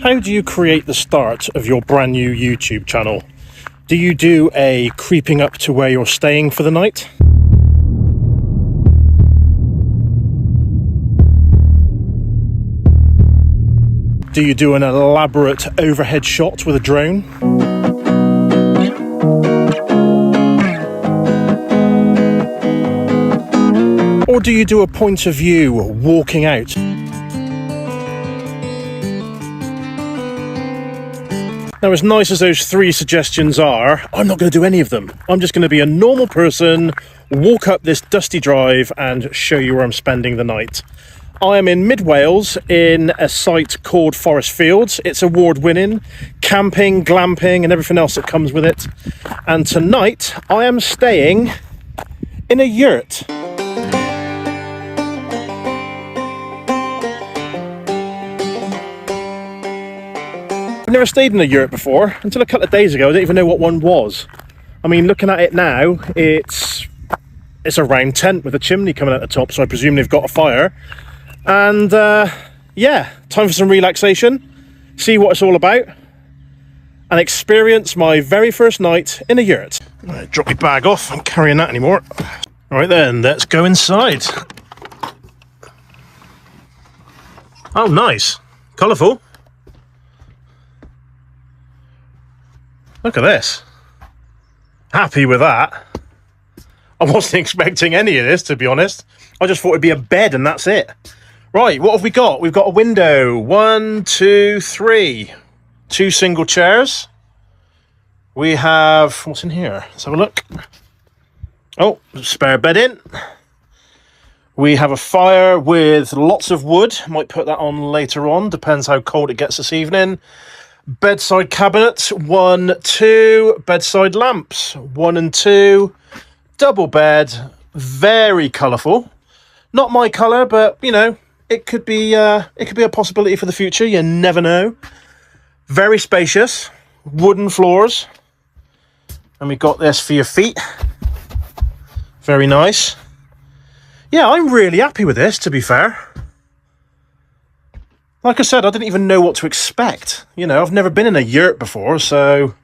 How do you create the start of your brand new YouTube channel? Do you do a creeping up to where you're staying for the night? Do you do an elaborate overhead shot with a drone? Or do you do a point of view walking out? Now, as nice as those three suggestions are, I'm not going to do any of them. I'm just going to be a normal person, walk up this dusty drive and show you where I'm spending the night. I am in mid-Wales in a site called Fforest Fields. It's award-winning, camping, glamping and everything else that comes with it. And tonight I am staying in a yurt. I've never stayed in a yurt before. Until a couple of days ago I didn't even know what one was. I mean, looking at it now, it's a round tent with a chimney coming out the top, so I presume they've got a fire. And yeah, time for some relaxation, see what it's all about and experience my very first night in a yurt. Right, drop my bag off, I'm carrying that anymore. Right then, let's go inside. Oh, nice, colourful. Look at this. Happy with that. I wasn't expecting any of this, to be honest. I just thought it'd be a bed and that's it. Right, what have we got? We've got a window. 1, 2, 3. 2 single chairs. We have... what's in here? Let's have a look. Oh, spare bed in. We have a fire with lots of wood. Might put that on later on. Depends how cold it gets this evening. Bedside cabinet, 1, 2. Bedside lamps, 1 and 2. Double bed, very colourful. Not my colour, but you know, it could be a possibility for the future. You never know. Very spacious, wooden floors, and we've got this for your feet. Very nice. Yeah, I'm really happy with this, to be fair. Like I said, I didn't even know what to expect. You know, I've never been in a yurt before, so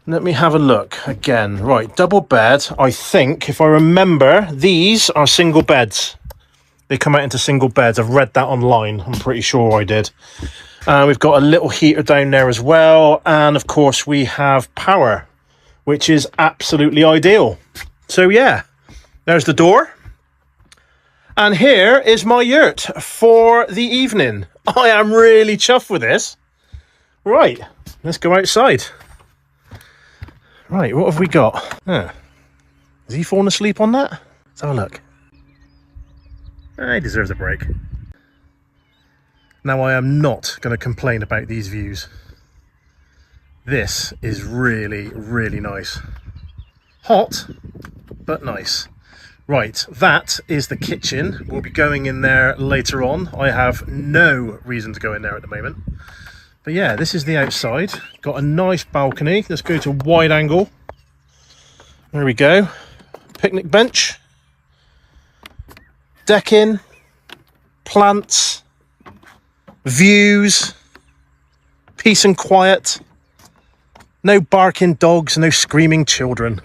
let me have a look again. Right, double bed. I think, if I remember, these are single beds. They come out into single beds. I've read that online. I'm pretty sure I did. We've got a little heater down there as well. And of course, we have power, which is absolutely ideal. So yeah, there's the door. And here is my yurt for the evening. I am really chuffed with this. Right, let's go outside. Right, what have we got? Huh. Is he falling asleep on that? Let's have a look. He deserves a break. Now, I am not going to complain about these views. This is really, really nice. Hot, but nice. Right, that is the kitchen. We'll be going in there later on. I have no reason to go in there at the moment. But yeah, this is the outside. Got a nice balcony. Let's go to wide angle. There we go. Picnic bench. Decking. Plants. Views. Peace and quiet. No barking dogs, no screaming children.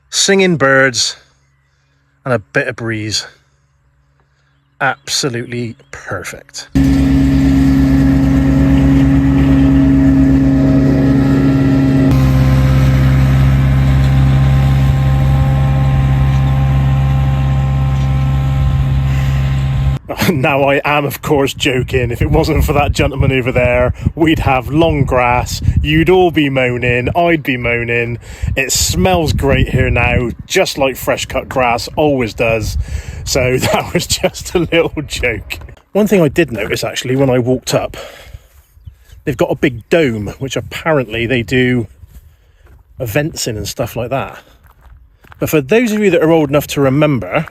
Singing birds. And a bit of breeze. Absolutely perfect. Now, I am, of course, joking. If it wasn't for that gentleman over there, we'd have long grass. You'd all be moaning. I'd be moaning. It smells great here now, just like fresh cut grass always does. So that was just a little joke. One thing I did notice, actually, when I walked up, they've got a big dome, which apparently they do events in and stuff like that. But for those of you that are old enough to remember,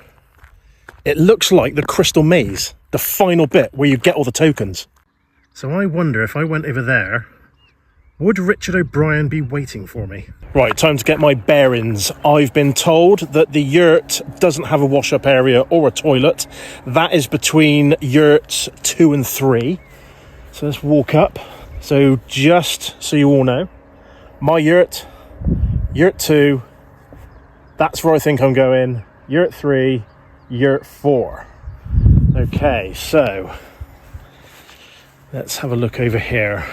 it looks like the Crystal Maze, the final bit where you get all the tokens. So I wonder if I went over there, would Richard O'Brien be waiting for me? Right, time to get my bearings. I've been told that the yurt doesn't have a wash-up area or a toilet. That is between yurts 2 and 3. So let's walk up. So just so you all know, my yurt, Yurt 2, that's where I think I'm going, Yurt 3, Yurt 4. Okay, so let's have a look over here.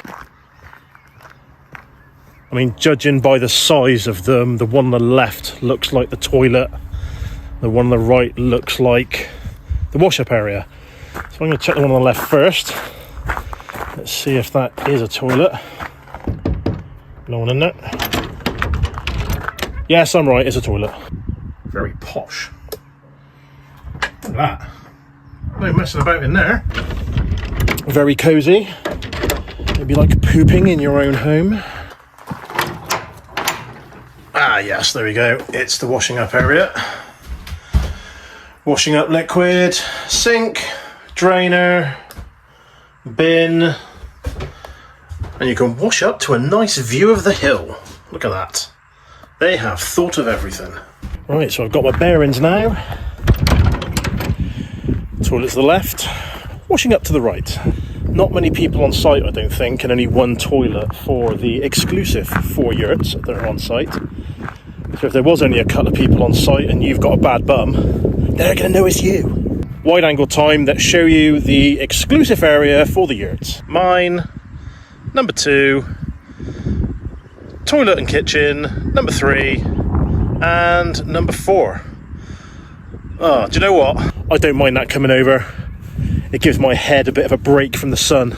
I mean, judging by the size of them, the one on the left looks like the toilet, the one on the right looks like the wash-up area. So I'm going to check the one on the left first. Let's see if that is a toilet. No one in there. Yes, I'm right, it's a toilet. Very posh. Look at that. No messing about in there. Very cosy. It'd be like pooping in your own home. Ah, yes, there we go. It's the washing up area. Washing up liquid, sink, drainer, bin, and you can wash up to a nice view of the hill. Look at that. They have thought of everything. Right, so I've got my bearings now. Toilet to the left, washing up to the right. Not many people on site, I don't think, and only one toilet for the exclusive 4 yurts that are on site. So if there was only a couple of people on site and you've got a bad bum, they're going to know it's you. Wide angle time that show you the exclusive area for the yurts. Mine, number 2, toilet and kitchen, number 3, and number 4. Oh, do you know what? I don't mind that coming over. It gives my head a bit of a break from the sun.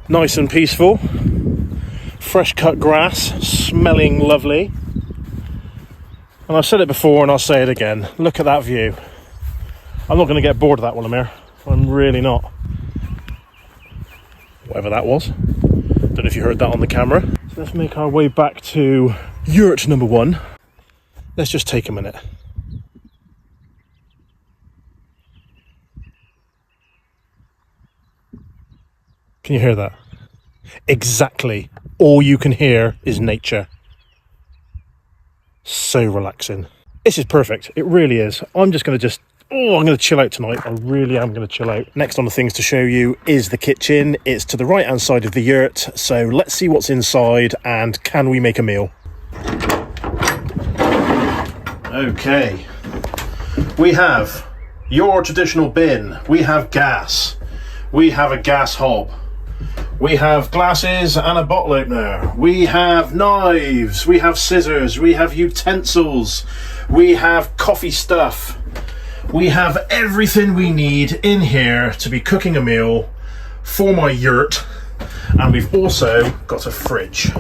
Nice and peaceful. Fresh cut grass, smelling lovely. And I've said it before and I'll say it again. Look at that view. I'm not going to get bored of that while I'm here. I'm really not. Whatever that was. Don't know if you heard that on the camera. So let's make our way back to yurt number 1. Let's just take a minute. Can you hear that? Exactly. All you can hear is nature. So relaxing. This is perfect. It really is. I'm just going to I'm going to chill out tonight. I really am going to chill out. Next on the things to show you is the kitchen. It's to the right hand side of the yurt. So let's see what's inside and can we make a meal? Okay. We have your traditional bin. We have gas. We have a gas hob. We have glasses and a bottle opener. We have knives. We have scissors. We have utensils. We have coffee stuff. We have everything we need in here to be cooking a meal for my yurt. And we've also got a fridge.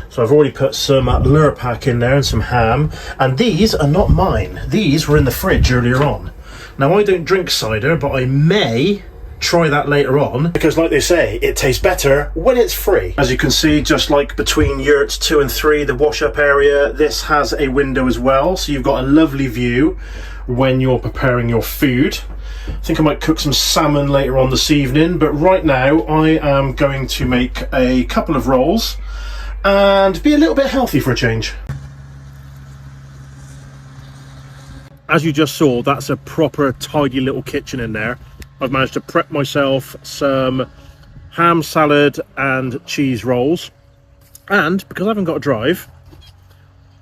So I've already put some lure pack in there and some ham. And these are not mine. These were in the fridge earlier on. Now I don't drink cider, but I may try that later on, because like they say, it tastes better when it's free. As you can see, just like between yurts 2 and 3, the wash up area, this has a window as well, so you've got a lovely view when you're preparing your food. I think I might cook some salmon later on this evening, but right now I am going to make a couple of rolls and be a little bit healthy for a change. As you just saw, that's a proper tidy little kitchen in there. I've managed to prep myself some ham salad and cheese rolls. And because I haven't got to drive,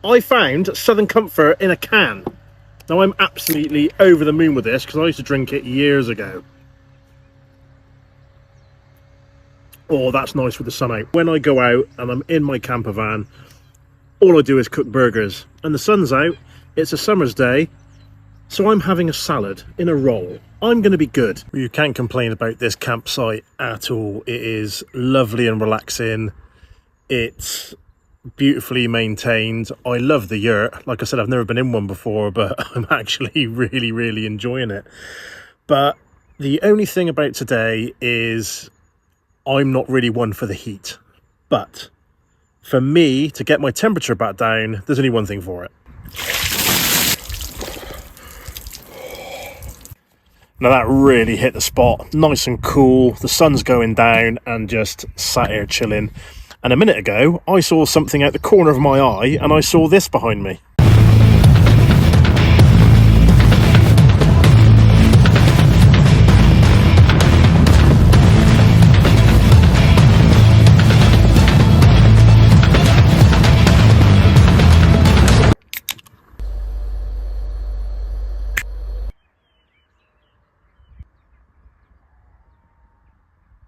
I found Southern Comfort in a can. Now I'm absolutely over the moon with this because I used to drink it years ago. Oh, that's nice with the sun out. When I go out and I'm in my camper van, all I do is cook burgers. And the sun's out, it's a summer's day, so I'm having a salad in a roll. I'm going to be good. You can't complain about this campsite at all. It is lovely and relaxing. It's beautifully maintained. I love the yurt. Like I said, I've never been in one before, but I'm actually really enjoying it. But the only thing about today is I'm not really one for the heat. But for me to get my temperature back down, there's only one thing for it. Now that really hit the spot. Nice and cool. The sun's going down and just sat here chilling. And a minute ago, I saw something out the corner of my eye and I saw this behind me.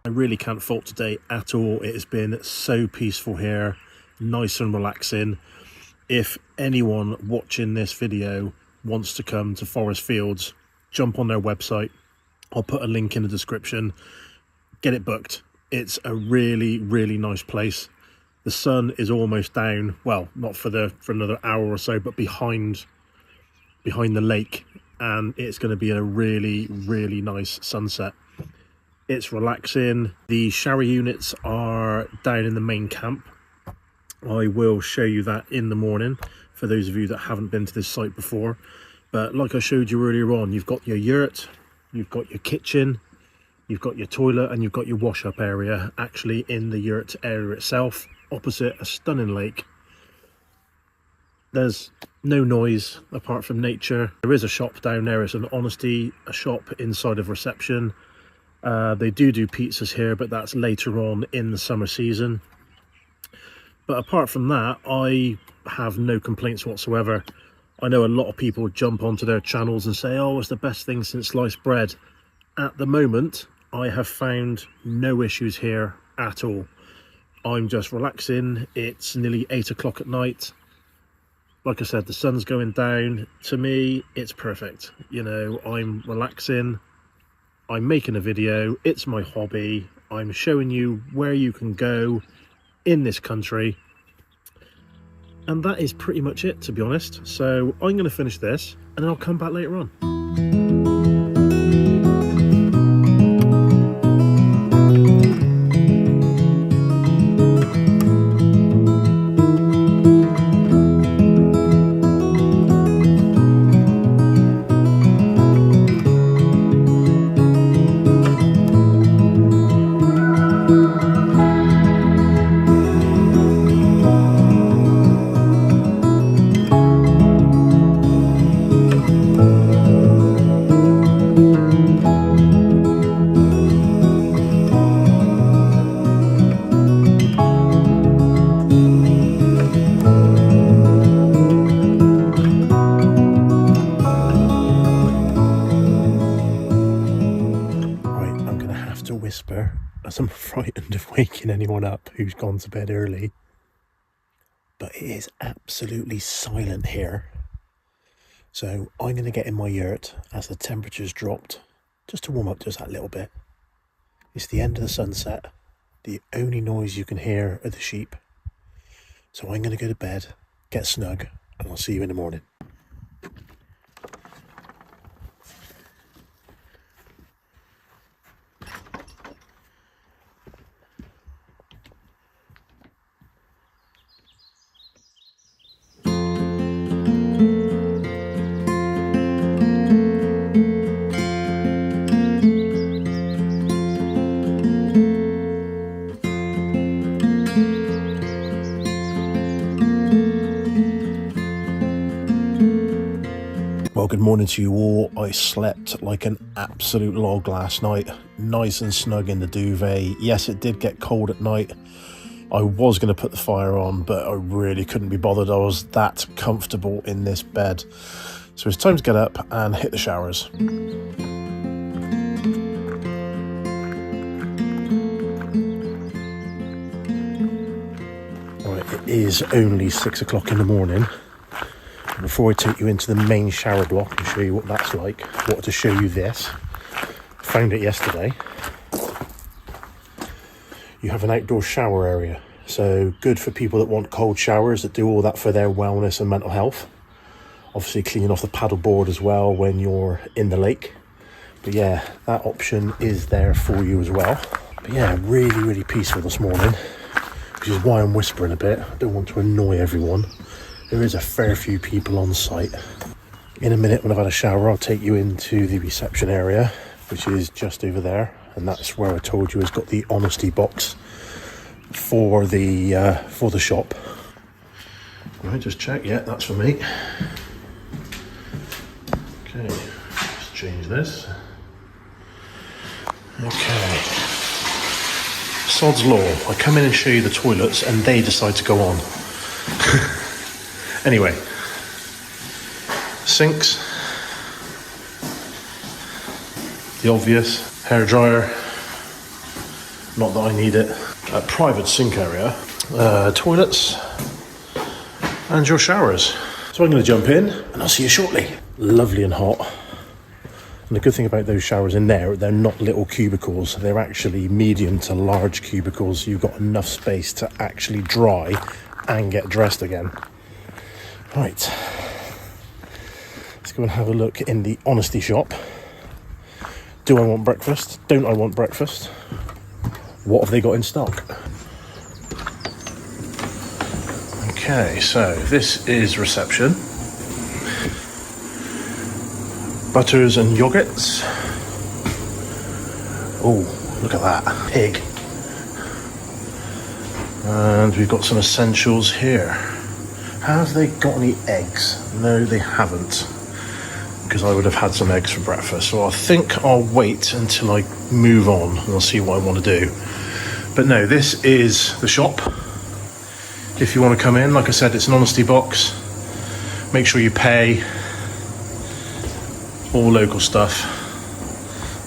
I really can't fault today at all. It has been so peaceful here, nice and relaxing. If anyone watching this video wants to come to Fforest Fields, jump on their website. I'll put a link in the description. Get it booked. It's a really, really nice place. The sun is almost down. Well, not for another hour or so, but behind the lake, and it's going to be a really, really nice sunset. It's relaxing. The shower units are down in the main camp. I will show you that in the morning for those of you that haven't been to this site before. But like I showed you earlier on, you've got your yurt, you've got your kitchen, you've got your toilet, and you've got your wash up area actually in the yurt area itself, opposite a stunning lake. There's no noise apart from nature. There is a shop down there. It's an Honesty, a shop inside of reception. They do pizzas here, but that's later on in the summer season. But apart from that, I have no complaints whatsoever. I know a lot of people jump onto their channels and say, oh, it's the best thing since sliced bread. At the moment, I have found no issues here at all. I'm just relaxing. It's nearly 8 o'clock at night. Like I said, the sun's going down. To me, it's perfect. You know, I'm relaxing. I'm making a video. It's my hobby. I'm showing you where you can go in this country. And that is pretty much it, to be honest. So I'm going to finish this and then I'll come back later on. Whisper as I'm frightened of waking anyone up who's gone to bed early, but it is absolutely silent here. So I'm going to get in my yurt as the temperature's dropped, just to warm up just that little bit. It's the end of the sunset. The only noise you can hear are the sheep. So I'm going to go to bed, get snug, and I'll see you in the morning. Well, good morning to you all. I slept like an absolute log last night, nice and snug in the duvet. Yes, it did get cold at night. I was going to put the fire on, but I really couldn't be bothered. I was that comfortable in this bed. So it's time to get up and hit the showers. Right, it is only 6 o'clock in the morning. Before I take you into the main shower block and show you what that's like, I wanted to show you this. I found it yesterday. You have an outdoor shower area, so good for people that want cold showers, that do all that for their wellness and mental health. Obviously cleaning off the paddle board as well when you're in the lake. But yeah, that option is there for you as well. But yeah, really, really peaceful this morning, which is why I'm whispering a bit. I don't want to annoy everyone. There is a fair few people on site. In a minute, when I've had a shower, I'll take you into the reception area, which is just over there. And that's where I told you has got the Honesty box for the shop. Right, just check. Yeah, that's for me. Okay, let's change this. Okay. Sod's law. I come in and show you the toilets and they decide to go on. Anyway, sinks, the obvious, hairdryer, Not that I need it. A private sink area, toilets, and your showers. So I'm going to jump in and I'll see you shortly. Lovely and hot. And the good thing about those showers in there, they're not little cubicles. They're actually medium to large cubicles. You've got enough space to actually dry and get dressed again. Right. Let's go and have a look in the honesty shop. Do I want breakfast? Don't I want breakfast? What have they got in stock? Okay, so this is reception. Butters and yogurts. Oh, look at that, pig. And we've got some essentials here. Have they got any eggs? No, they haven't, because I would have had some eggs for breakfast. So I think I'll wait until I move on and I'll see what I want to do. But no, this is the shop. If you want to come in, like I said, it's an honesty box. Make sure you pay. All local stuff.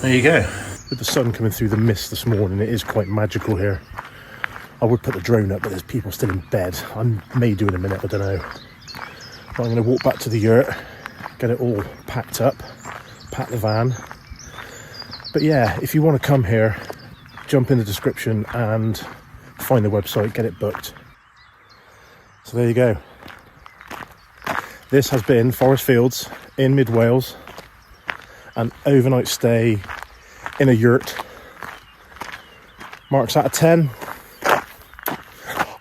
There you go. With the sun coming through the mist this morning, it is quite magical here. I would put the drone up, but there's people still in bed. I may do in a minute, I don't know. But I'm going to walk back to the yurt, get it all packed up, pack the van. But yeah, if you want to come here, jump in the description and find the website, get it booked. So there you go. This has been Fforest Fields in mid Wales. An overnight stay in a yurt. Marks out of 10.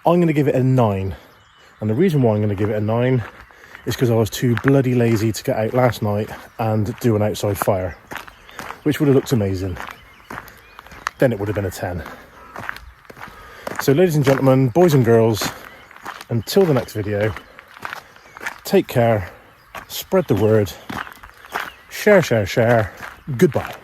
I'm going to give it a 9. And the reason why I'm going to give it a 9 is because I was too bloody lazy to get out last night and do an outside fire, which would have looked amazing. Then it would have been a 10. So ladies and gentlemen, boys and girls, until the next video, take care, spread the word, share, share, share. Goodbye.